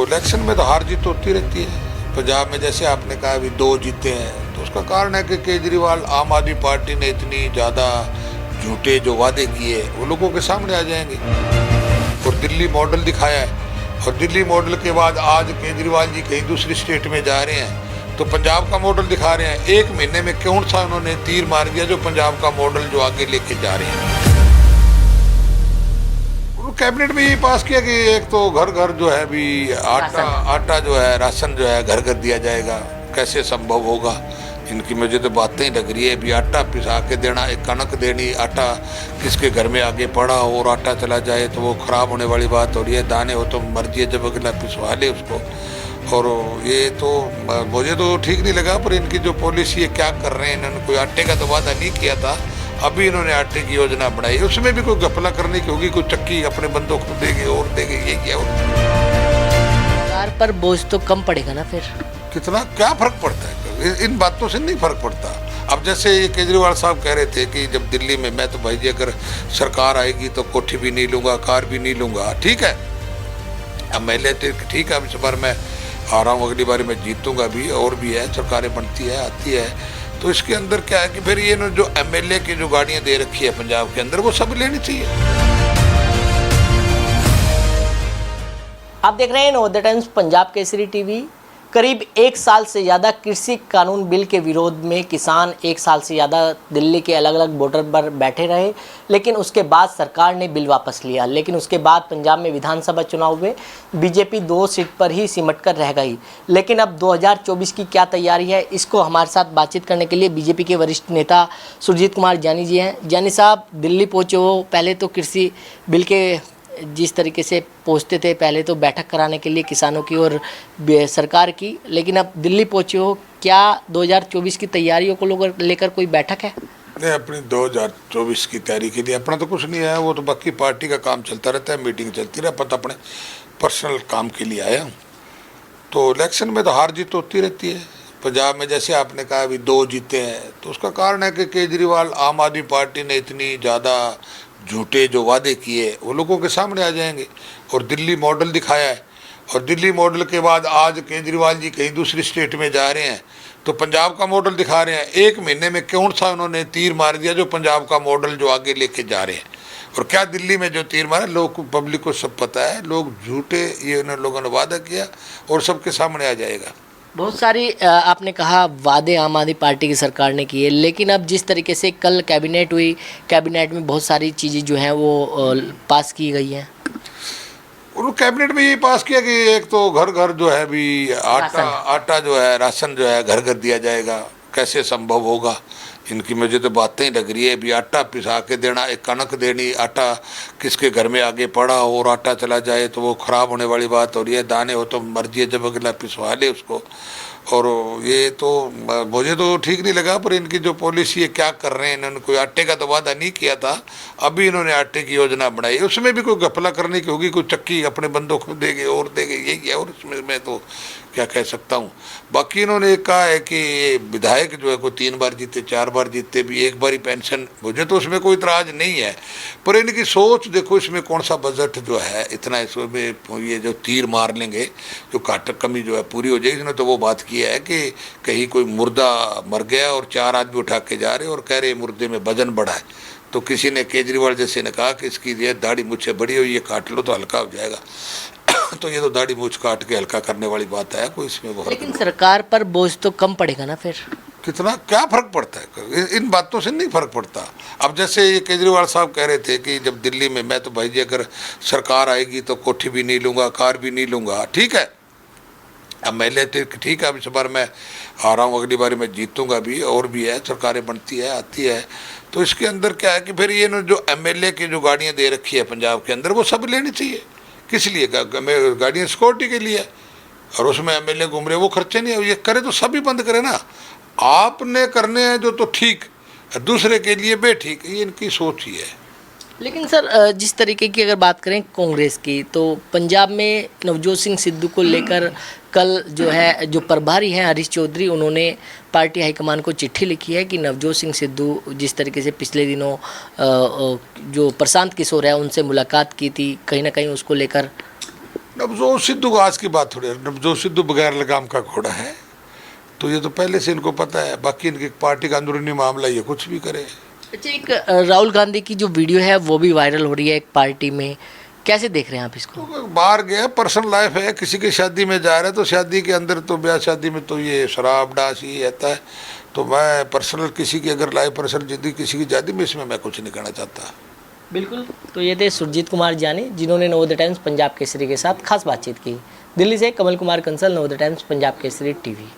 Election में तो हार जीत होती रहती है। पंजाब में जैसे आपने कहा अभी 2 जीते हैं, तो उसका कारण है कि केजरीवाल आम आदमी पार्टी ने इतनी ज़्यादा झूठे जो वादे किए वो लोगों के सामने आ जाएंगे। और दिल्ली मॉडल दिखाया है, और दिल्ली मॉडल के बाद आज केजरीवाल जी कहीं दूसरी स्टेट में जा रहे हैं तो पंजाब का मॉडल दिखा रहे हैं। 1 महीने में कौन सा उन्होंने तीर मार दिया जो पंजाब का मॉडल जो आगे लेके जा रहे हैं। कैबिनेट में यही पास किया कि एक तो घर घर जो है अभी आटा जो है राशन जो है घर घर दिया जाएगा। कैसे संभव होगा, इनकी मुझे तो बातें ही लग रही है। अभी आटा पिसा के देना, एक कणक देनी, आटा किसके घर में आगे पड़ा और आटा चला जाए तो वो ख़राब होने वाली बात हो रही है। दाने हो तो मर्जी है, जब अगला पिसवा ले उसको। और ये तो मुझे तो ठीक नहीं लगा, पर इनकी जो पॉलिसी है क्या कर रहे हैं। इन्होंने कोई आटे का तो वादा नहीं किया था, अभी इन्होंने आटे की योजना बनाई, उसमें भी कोई घपला करने की होगी, कोई चक्की अपने बंदों को देंगे और देंगे, ये क्या सरकार पर बोझ तो कम पड़ेगा ना फिर। कितना क्या फर्क पड़ता है, इन बातों से नहीं फर्क पड़ता। अब जैसे ये केजरीवाल साहब कह रहे थे कि जब दिल्ली में मैं तो भाई जी अगर सरकार आएगी तो कोठी भी नहीं लूँगा, कार भी नहीं लूँगा, ठीक है। अब मैं लेते ठीक है, अब इस बार मैं आ रहा हूँ, अगली बार मैं जीतूँगा भी, और भी है, सरकारें बनती है आती है, तो इसके अंदर क्या है कि फिर ये जो एमएलए की जो गाड़ियां दे रखी है पंजाब के अंदर वो सब लेनी चाहिए। आप देख रहे हैं नवोदय टाइम्स पंजाब केसरी टीवी। करीब 1 साल से ज़्यादा कृषि कानून बिल के विरोध में किसान 1 साल से ज़्यादा दिल्ली के अलग अलग बॉर्डर पर बैठे रहे, लेकिन उसके बाद सरकार ने बिल वापस लिया। लेकिन उसके बाद पंजाब में विधानसभा चुनाव हुए, बीजेपी 2 सीट पर ही सिमट कर रह गई। लेकिन अब 2024 की क्या तैयारी है, इसको हमारे साथ बातचीत करने के लिए बीजेपी के वरिष्ठ नेता सुरजीत कुमार जानी जी हैं। जानी साहब, दिल्ली पहुँचे हो, पहले तो कृषि बिल के जिस तरीके से पहुँचते थे, पहले तो बैठक कराने के लिए किसानों की और सरकार की, लेकिन अब दिल्ली पहुँचे हो, क्या 2024 की तैयारियों को लेकर कोई बैठक है? नहीं, अपनी 2024 की तैयारी के लिए अपना तो कुछ नहीं है, वो तो बाकी पार्टी का काम चलता रहता है, मीटिंग चलती रहे, पता अपने पर्सनल काम के लिए आया हूँ। तो इलेक्शन में तो हार जीत होती रहती है। पंजाब में जैसे आपने कहा अभी 2 जीते हैं, तो उसका कारण है कि केजरीवाल आम आदमी पार्टी ने इतनी ज़्यादा झूठे जो वादे किए वो लोगों के सामने आ जाएंगे। और दिल्ली मॉडल दिखाया है, और दिल्ली मॉडल के बाद आज केजरीवाल जी कहीं दूसरी स्टेट में जा रहे हैं तो पंजाब का मॉडल दिखा रहे हैं। 1 महीने में कौन सा उन्होंने तीर मार दिया जो पंजाब का मॉडल जो आगे लेके जा रहे हैं। और क्या दिल्ली में जो तीर मारा, लोग पब्लिक को सब पता है, लोग झूठे ये उन लोगों ने वादा किया और सबके सामने आ जाएगा। बहुत सारी आपने कहा वादे आम आदमी पार्टी की सरकार ने किए, लेकिन अब जिस तरीके से कल कैबिनेट हुई, कैबिनेट में बहुत सारी चीज़ें जो हैं वो पास की गई हैं। और कैबिनेट में यही पास किया कि एक तो घर घर जो है अभी आटा जो है राशन जो है घर घर दिया जाएगा। कैसे संभव होगा, इनकी मुझे तो बातें ही लग रही है। अभी आटा पिसा के देना, एक कणक देनी, आटा किसके घर में आगे पड़ा और आटा चला जाए तो वो ख़राब होने वाली बात हो रही है। दाने हो तो मर्जी है, जब अगला पिसवा ले उसको। और ये तो मुझे तो ठीक नहीं लगा, पर इनकी जो पॉलिसी है क्या कर रहे हैं। इन्होंने कोई आटे का तो वादा नहीं किया था, अभी इन्होंने आटे की योजना बनाई, उसमें भी कोई घपला करने की होगी, कोई चक्की अपने बंदों को देंगे और देंगे, यही है। और इसमें मैं तो क्या कह सकता हूँ। बाकी इन्होंने एक कहा है कि विधायक जो है कोई 3 बार जीते, 4 बार जीते भी, 1 बार ही पेंशन, मुझे तो उसमें कोई इतराज़ नहीं है। पर इनकी सोच देखो, इसमें कौन सा बजट जो है इतना, इसमें ये जो तीर मार लेंगे, जो घाटक कमी जो है पूरी हो जाएगी। इन्होंने तो वो बात की है कि कहीं कोई मुर्दा मर गया और 4 आदमी उठा के जा रहे और कह रहे मुर्दे में वजन बढ़ा है, तो किसी ने केजरीवाल जैसे ने कहा कि इसकी ये दाढ़ी मुझे बड़ी हुई, ये काट लो तो हल्का हो जाएगा। तो ये तो दाढ़ी मूछ काट के हल्का करने वाली बात है, कोई इसमें बहुत। लेकिन सरकार पर बोझ तो कम पड़ेगा ना फिर। कितना क्या फर्क पड़ता है, इन बातों से नहीं फर्क पड़ता। अब जैसे ये केजरीवाल साहब कह रहे थे कि जब दिल्ली में मैं तो भाई जी अगर सरकार आएगी तो कोठी भी नहीं लूँगा, कार भी नहीं लूँगा, ठीक है। अब मैं लेते ठीक है, अब इस बार मैं आ रहा हूँ, अगली बार मैं जीतूँगा भी, और भी है, सरकारें बनती है आती है। तो इसके अंदर क्या है कि फिर ये जो एमएलए की जो गाड़ियाँ दे रखी है पंजाब के अंदर वो सब लेनी चाहिए। किस लिए? गाड़ियाँ सिक्योरिटी के लिए, और उसमें एमएलए घूम रहे, वो खर्चे नहीं है। ये करे तो सभी बंद करे ना, आपने करने हैं जो तो ठीक, दूसरे के लिए बेठीक, ये इनकी सोच ही है। लेकिन सर, जिस तरीके की अगर बात करें कांग्रेस की, तो पंजाब में नवजोत सिंह सिद्धू को लेकर कल जो है जो प्रभारी हैं हरीश चौधरी, उन्होंने पार्टी हाईकमान को चिट्ठी लिखी है कि नवजोत सिंह सिद्धू जिस तरीके से पिछले दिनों जो प्रशांत किशोर है उनसे मुलाकात की थी, कहीं ना कहीं उसको लेकर नवजोत सिद्धू को आज की बात थोड़ी है। नवजोत सिद्धू बगैर लगाम का घोड़ा है, तो ये तो पहले से इनको पता है। बाकी इनकी पार्टी का अंदरूनी मामला, ये कुछ भी करे। अच्छा, एक राहुल गांधी की जो वीडियो है वो भी वायरल हो रही है एक पार्टी में, कैसे देख रहे हैं आप इसको? तो बाहर गया, पर्सनल लाइफ है, किसी की शादी में जा रहा है, तो शादी के अंदर तो ब्याह शादी में तो ये शराब डांस ही रहता है। तो मैं पर्सनल किसी की अगर लाइफ पर्सनल जिंदगी किसी की शादी में, इसमें मैं कुछ नहीं कहना चाहता। बिल्कुल। तो ये थे सुरजीत कुमार जानी, जिन्होंने नवोदय टाइम्स पंजाब केसरी के साथ खास बातचीत की। दिल्ली से कमल कुमार कंसल, नवोदय टाइम्स पंजाब केसरी टीवी।